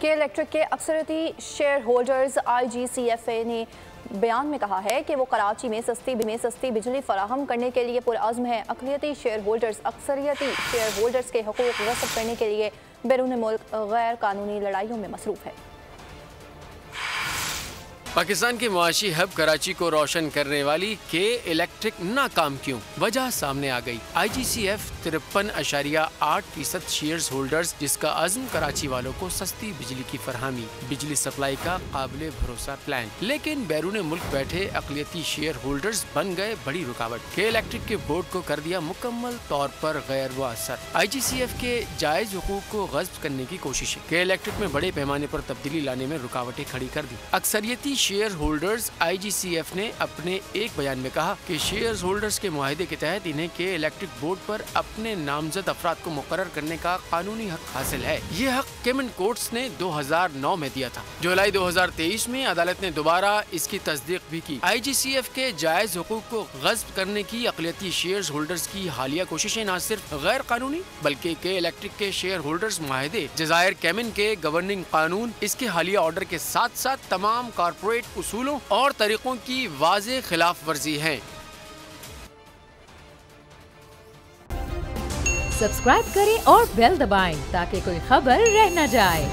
کے الیکٹرک کے اکثریتی شیئر ہولڈرز IGCFA نے بیان میں کہا ہے کہ وہ کراچی میں سستی بجلی فراہم کرنے کے لیے پرعزم ہے۔ اقلیتی شیئر ہولڈرز کے حقوق غصب کرنے کے لیے بیرون ملک غیر قانونی لڑائیوں میں مصروف ہے۔ پاکستان کے معاشی ہب کراچی کو روشن کرنے والی کے الیکٹرک ناکام کیوں؟ وجہ سامنے آ گئی۔ IGCF 53.8% شیئرز ہولڈرز جس کا عزم کراچی والوں کو سستی بجلی کی فراہمی، بجلی سپلائی کا قابل بھروسہ پلان، لیکن بیرون ملک بیٹھے اقلیتی شیئر ہولڈرز بن گئے بڑی رکاوٹ۔ کے الیکٹرک کے بورڈ کو کر دیا مکمل طور پر غیر مؤثر۔ IGCF کے جائز حقوق کو غصب کرنے کی کوششیں، کے الیکٹرک میں بڑے پیمانے پر تبدیلی لانے میں رکاوٹیں کھڑی کر دی۔ اکثریتی شیئر ہولڈرز IGCF نے اپنے ایک بیان میں کہا کہ شیئر ہولڈرز کے معاہدے کے تحت انہیں کے الیکٹرک بورڈ پر اپنے نامزد افراد کو مقرر کرنے کا قانونی حق حاصل ہے۔ یہ حق کیمن کورٹس نے 2009 میں دیا تھا۔ جولائی 2023 میں عدالت نے دوبارہ اس کی تصدیق بھی کی۔ IGCF کے جائز حقوق کو غصب کرنے کی اقلیتی شیئر ہولڈرز کی حالیہ کوششیں نہ صرف غیر قانونی بلکہ کے الیکٹرک کے شیئر ہولڈرز معاہدے، جزائر کیمن کے گورننگ قانون، اس کے حالیہ آرڈر کے ساتھ ساتھ تمام کارپوریٹ اصولوں اور طریقوں کی واضح خلاف ورزی ہیں۔ سبسکرائب کریں اور بیل دبائیں تاکہ کوئی خبر رہ نہ جائے۔